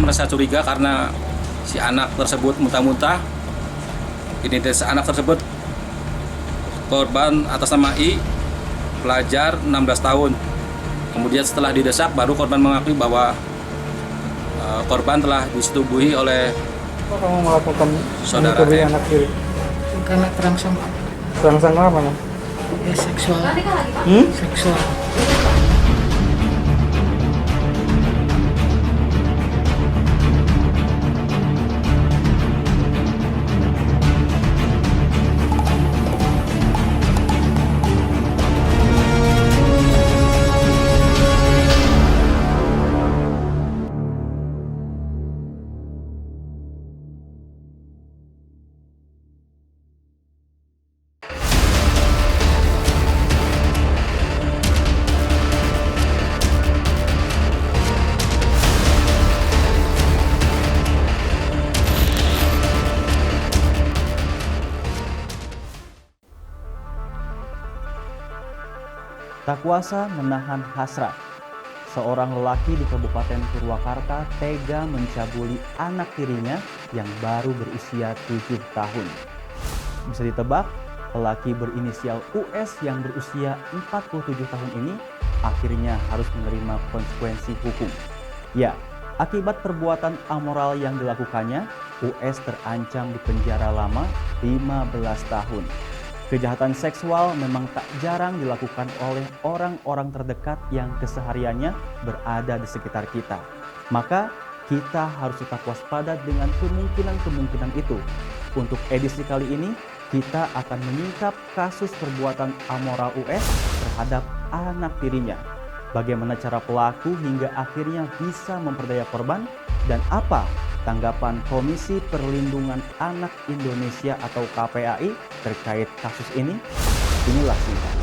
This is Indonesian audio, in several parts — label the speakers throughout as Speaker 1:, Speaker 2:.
Speaker 1: merasa curiga karena si anak tersebut muntah-muntah. Identitas anak tersebut korban atas nama I, pelajar 16 tahun. Kemudian setelah didesak baru korban mengakui bahwa korban telah disetubuhi oleh
Speaker 2: Kok kamu melakukan
Speaker 1: saudara
Speaker 2: menyetubui
Speaker 1: M.
Speaker 2: anak kiri?
Speaker 3: Karena terangsang
Speaker 2: Terangsang apa, Mas?
Speaker 3: ya, seksual. Seksual.
Speaker 4: Tak kuasa menahan hasrat, seorang lelaki di Kabupaten Purwakarta tega mencabuli anak tirinya yang baru berusia 7 tahun. Bisa ditebak, lelaki berinisial US yang berusia 47 tahun ini akhirnya harus menerima konsekuensi hukum. Ya, akibat perbuatan amoral yang dilakukannya, US terancam di penjara lama 15 tahun. Kejahatan seksual memang tak jarang dilakukan oleh orang-orang terdekat yang kesehariannya berada di sekitar kita. Maka kita harus tetap waspada dengan kemungkinan-kemungkinan itu. Untuk edisi kali ini, kita akan menyingkap kasus perbuatan amoral US terhadap anak tirinya. Bagaimana cara pelaku hingga akhirnya bisa memperdaya korban, dan apa tanggapan Komisi Perlindungan Anak Indonesia atau KPAI terkait kasus ini? Inilah singkat.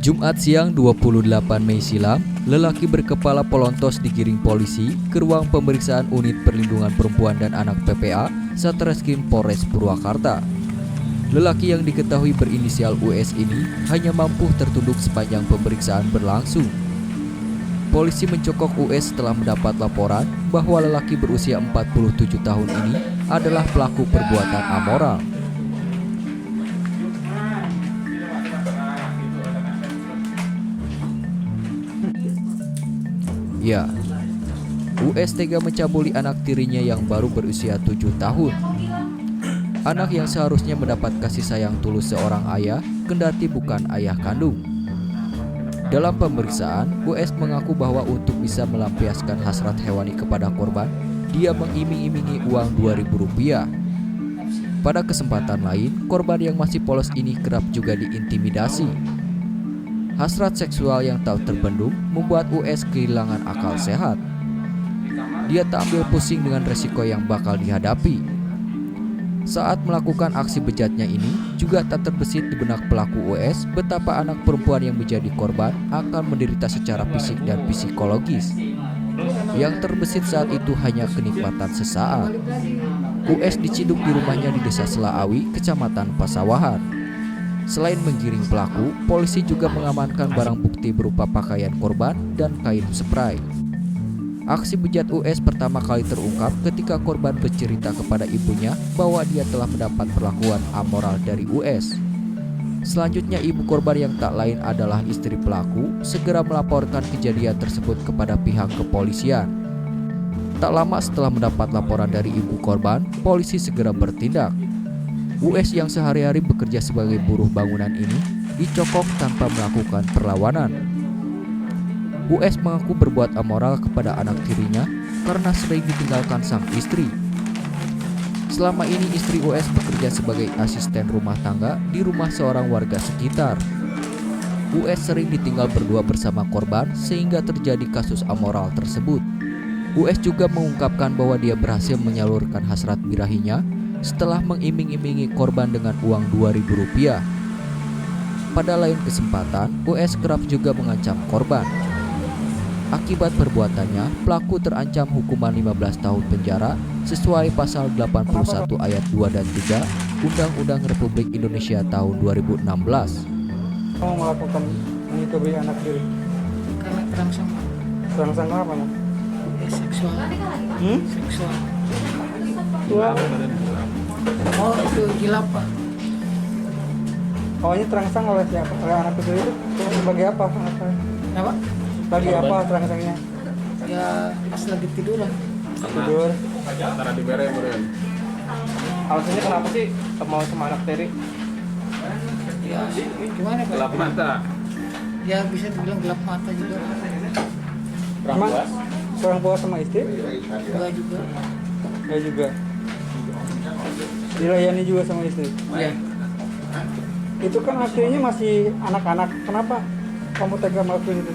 Speaker 5: Jumat siang 28 Mei silam, lelaki berkepala polontos digiring polisi ke ruang pemeriksaan Unit Perlindungan Perempuan dan Anak PPA Satreskrim Polres Purwakarta. Lelaki yang diketahui berinisial US ini hanya mampu tertunduk sepanjang pemeriksaan berlangsung. Polisi mencokok US setelah mendapat laporan bahwa lelaki berusia 47 tahun ini adalah pelaku perbuatan amoral. Ya, US tega mencabuli anak tirinya yang baru berusia 7 tahun. Anak yang seharusnya mendapat kasih sayang tulus seorang ayah, kendati bukan ayah kandung. Dalam pemeriksaan, US mengaku bahwa untuk bisa melampiaskan hasrat hewani kepada korban, dia mengiming-imingi uang Rp2.000. Pada kesempatan lain, korban yang masih polos ini kerap juga diintimidasi. Hasrat seksual yang tak terbendung membuat US kehilangan akal sehat. Dia tak ambil pusing dengan resiko yang bakal dihadapi. Saat melakukan aksi bejatnya ini, juga tak terbesit di benak pelaku US betapa anak perempuan yang menjadi korban akan menderita secara fisik dan psikologis. Yang terbesit saat itu hanya kenikmatan sesaat. US diciduk di rumahnya di Desa Selaawi, Kecamatan Pasawahan. Selain menggiring pelaku, polisi juga mengamankan barang bukti berupa pakaian korban dan kain spray. Aksi bejat US pertama kali terungkap ketika korban bercerita kepada ibunya bahwa dia telah mendapat perlakuan amoral dari US. Selanjutnya ibu korban yang tak lain adalah istri pelaku segera melaporkan kejadian tersebut kepada pihak kepolisian. Tak lama setelah mendapat laporan dari ibu korban, polisi segera bertindak. US yang sehari-hari bekerja sebagai buruh bangunan ini dicokok tanpa melakukan perlawanan. US mengaku berbuat amoral kepada anak tirinya karena sering ditinggalkan sang istri. Selama ini istri US bekerja sebagai asisten rumah tangga di rumah seorang warga sekitar. US sering ditinggal berdua bersama korban sehingga terjadi kasus amoral tersebut. US juga mengungkapkan bahwa dia berhasil menyalurkan hasrat birahinya setelah mengiming-imingi korban dengan uang Rp2.000. Pada lain kesempatan, US kerap juga mengancam korban. Akibat perbuatannya, pelaku terancam hukuman 15 tahun penjara sesuai pasal 81 ayat 2 dan 3 Undang-Undang Republik Indonesia tahun 2016.
Speaker 2: Kamu melakukan menyetubui anak diri?
Speaker 3: Karena terangsang
Speaker 2: Terangsang kenapa?
Speaker 3: seksual. Seksual.
Speaker 2: Wah.
Speaker 3: Oh itu gila Pak.
Speaker 2: Awalnya terangsang oleh siapa? Oleh anak kecil itu bagi apa?
Speaker 3: Apa?
Speaker 2: Bagi apa terangsangnya?
Speaker 3: Ya pas lagi tiduran.
Speaker 2: Tidur.
Speaker 1: Karena dibere kemudian.
Speaker 2: Alasannya kenapa sih mau sama anak tiri?
Speaker 3: Ya gimana Pak?
Speaker 1: Gelap mata.
Speaker 3: Ya bisa dibilang gelap mata juga.
Speaker 2: Emang kurang puas sama istri?
Speaker 3: Enggak juga.
Speaker 2: Ya juga. Dilayani juga sama istri.
Speaker 3: Ya.
Speaker 2: Itu kan aslinya masih anak-anak. Kenapa kamu tega melakukan itu?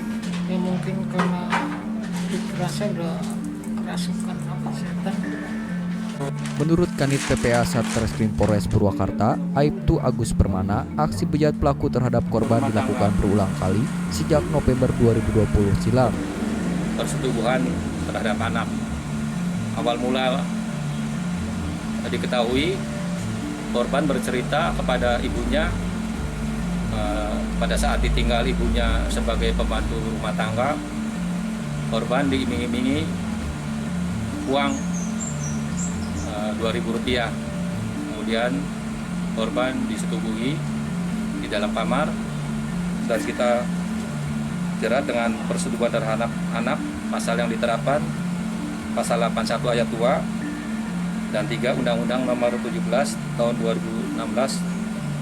Speaker 3: Ya mungkin karena rasa udah kerasukan apa setan.
Speaker 5: Menurut Kanit PPA Satreskrim Polres Purwakarta, Aibtu Agus Permana, aksi bejat pelaku terhadap korban dilakukan berulang kali sejak November 2020 silam.
Speaker 1: Persetubuhan terhadap anak. Awal mula diketahui korban bercerita kepada ibunya pada saat ditinggal ibunya sebagai pembantu rumah tangga, korban diiming-imingi uang Rp2.000. Kemudian korban disetubuhi di dalam kamar dan kita jerat dengan persetubuhan terhadap anak, pasal yang diterapkan pasal 81 ayat 2 dan 3 Undang-Undang Nomor 17 Tahun 2016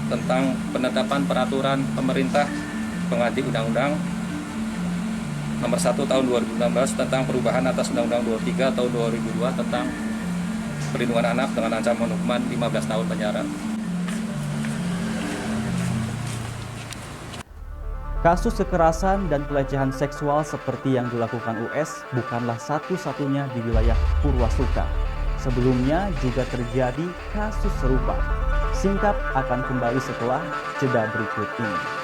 Speaker 1: tentang penetapan peraturan pemerintah pengganti Undang-Undang Nomor 1 Tahun 2016 tentang perubahan atas Undang-Undang 23 Tahun 2002 tentang perlindungan anak dengan ancaman hukuman 15 tahun penjara.
Speaker 4: Kasus kekerasan dan pelecehan seksual seperti yang dilakukan US bukanlah satu-satunya di wilayah Purwasuka. Sebelumnya juga terjadi kasus serupa. Singkat akan kembali setelah jeda berikut ini.